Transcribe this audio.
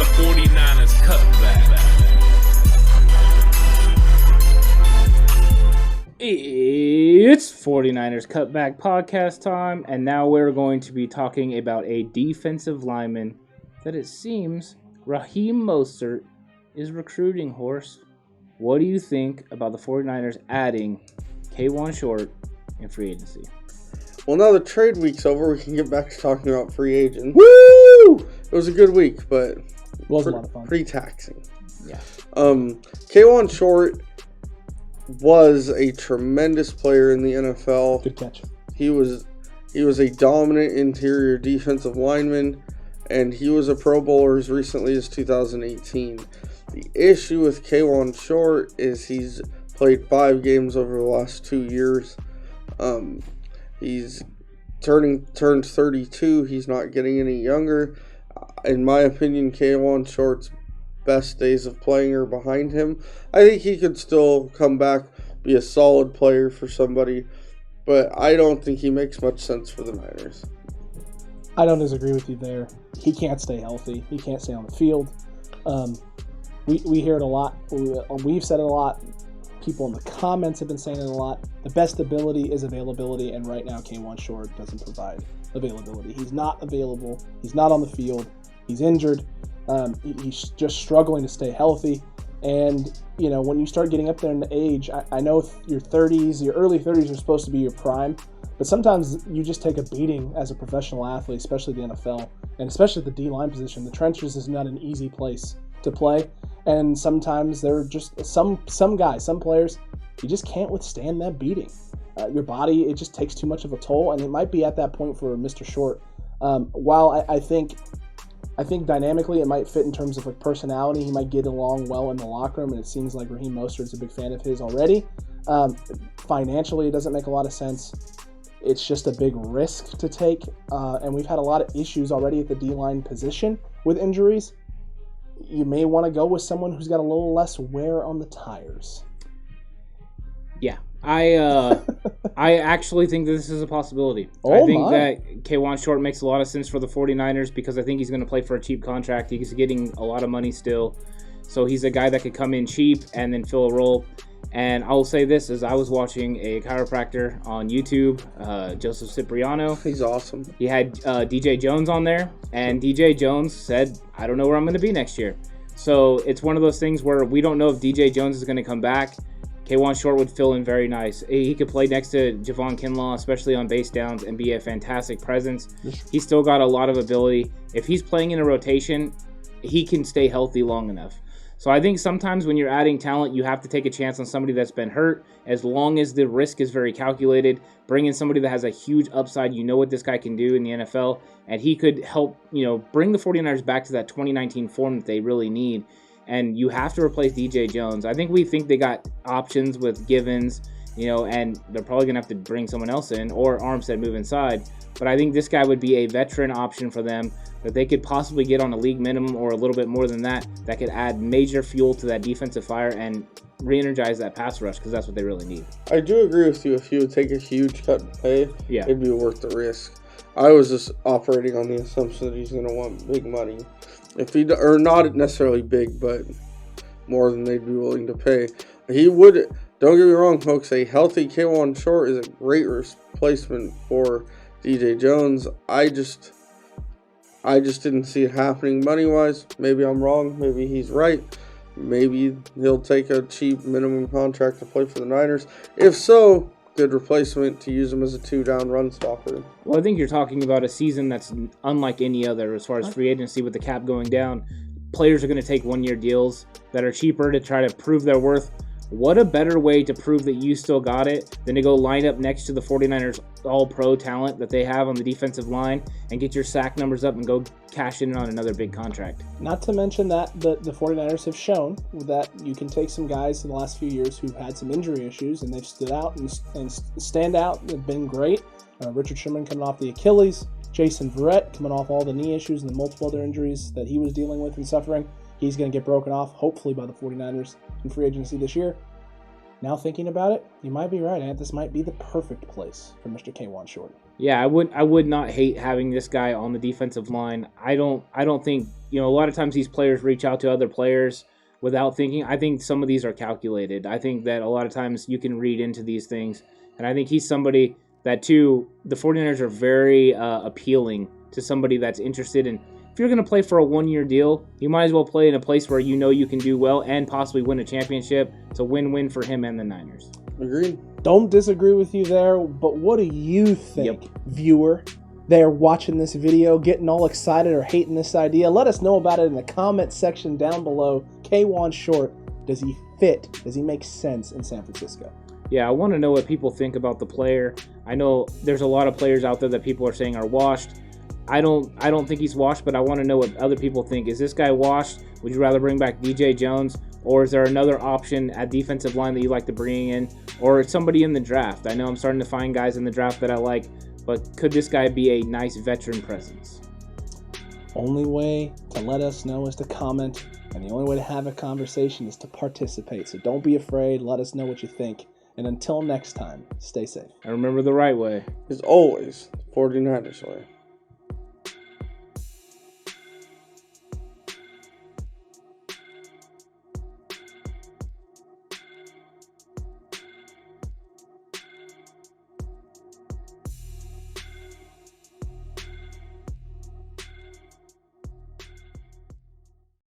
the 49ers Cutback. It's 49ers Cutback Podcast time, and now we're going to be talking about a defensive lineman that it seems Raheem Mostert is recruiting. Horse, what do you think about the 49ers adding Kawaan Short in free agency? Well, now the trade week's over, we can get back to talking about free agents. Woo! It was a good week, but a lot of fun. Pretty taxing. Yeah. Kawaan Short was a tremendous player in the NFL. Good catch. He was a dominant interior defensive lineman, and he was a Pro Bowler as recently as 2018. The issue with Kawaan Short is he's played 5 games over the last 2 years. He's turned 32. He's not getting any younger. In my opinion, Kawaan Short's best days of playing are behind him. I think he could still come back, be a solid player for somebody, but I don't think he makes much sense for the Niners. I don't disagree with you there. He can't stay healthy. He can't stay on the field. We hear it a lot. We've said it a lot. People in the comments have been saying it a lot. The best ability is availability, and right now Kawaan Short doesn't provide availability. He's not available. He's not on the field. He's injured. He's just struggling to stay healthy. And, you know, when you start getting up there in the age, I know your 30s, your early 30s are supposed to be your prime, but sometimes you just take a beating as a professional athlete, especially the NFL, and especially the D-line position. The trenches is not an easy place to play. And sometimes there are just some guys, some players, you just can't withstand that beating. Your body, it just takes too much of a toll, and it might be at that point for Mr. Short. While I think dynamically it might fit in terms of like personality, he might get along well in the locker room, and it seems like Raheem Mostert is a big fan of his already. Financially, it doesn't make a lot of sense. It's just a big risk to take, and we've had a lot of issues already at the D-line position with injuries. You may want to go with someone who's got a little less wear on the tires. Yeah, I actually think that this is a possibility. Oh, I think that Kawaan Short makes a lot of sense for the 49ers because I think he's going to play for a cheap contract. He's getting a lot of money still. So he's a guy that could come in cheap and then fill a role. And I will say this, as I was watching a chiropractor on YouTube, Joseph Cipriano. He's awesome. He had DJ Jones on there, and DJ Jones said, I don't know where I'm going to be next year. So it's one of those things where we don't know if DJ Jones is going to come back. Kawaan Short would fill in very nice. He could play next to Javon Kinlaw, especially on base downs, and be a fantastic presence. He's still got a lot of ability. If he's playing in a rotation, he can stay healthy long enough. So I think sometimes when you're adding talent, you have to take a chance on somebody that's been hurt, as long as the risk is very calculated. Bring in somebody that has a huge upside. You know what this guy can do in the NFL, and he could help, bring the 49ers back to that 2019 form that they really need. And you have to replace DJ Jones. I think they got options with Givens, and they're probably going to have to bring someone else in or Armstead move inside. But I think this guy would be a veteran option for them that they could possibly get on a league minimum or a little bit more than that could add major fuel to that defensive fire and re-energize that pass rush because that's what they really need. I do agree with you. If you would take a huge cut in pay, yeah, it'd be worth the risk. I was just operating on the assumption that he's going to want big money. Or not necessarily big, but more than they'd be willing to pay. He would, don't get me wrong, folks, a healthy Kawaan Short is a great replacement for DJ Jones. I just didn't see it happening money-wise. Maybe I'm wrong. Maybe he's right. Maybe he'll take a cheap minimum contract to play for the Niners. If so, good replacement to use him as a 2-down run stopper. Well, I think you're talking about a season that's unlike any other as far as free agency with the cap going down. Players are going to take 1-year deals that are cheaper to try to prove their worth. What a better way to prove that you still got it than to go line up next to the 49ers all-pro talent that they have on the defensive line and get your sack numbers up and go cash in on another big contract. Not to mention that the 49ers have shown that you can take some guys in the last few years who've had some injury issues and they've stood out and stand out. They've been great. Richard Sherman coming off the Achilles. Jason Verrett coming off all the knee issues and the multiple other injuries that he was dealing with and suffering. He's going to get broken off, hopefully, by the 49ers in free agency this year. Now thinking about it, you might be right, Ant. This might be the perfect place for Mr. Kawaan Short. Yeah, I would not hate having this guy on the defensive line. I don't think, a lot of times these players reach out to other players without thinking. I think some of these are calculated. I think that a lot of times you can read into these things. And I think he's somebody that, too, the 49ers are very appealing to somebody that's interested in. If you're going to play for a one-year deal, you might as well play in a place where you know you can do well and possibly win a championship. It's a win-win for him and the Niners. Agreed. Don't disagree with you there, but what do you think, viewer? They're watching this video, getting all excited or hating this idea. Let us know about it in the comment section down below. Kawaan Short, does he fit? Does he make sense in San Francisco? Yeah, I want to know what people think about the player. I know there's a lot of players out there that people are saying are washed. I don't think he's washed, but I want to know what other people think. Is this guy washed? Would you rather bring back DJ Jones? Or is there another option at defensive line that you like to bring in? Or somebody in the draft? I know I'm starting to find guys in the draft that I like, but could this guy be a nice veteran presence? Only way to let us know is to comment, and the only way to have a conversation is to participate. So don't be afraid. Let us know what you think. And until next time, stay safe. And remember, the right way is always 49ers way.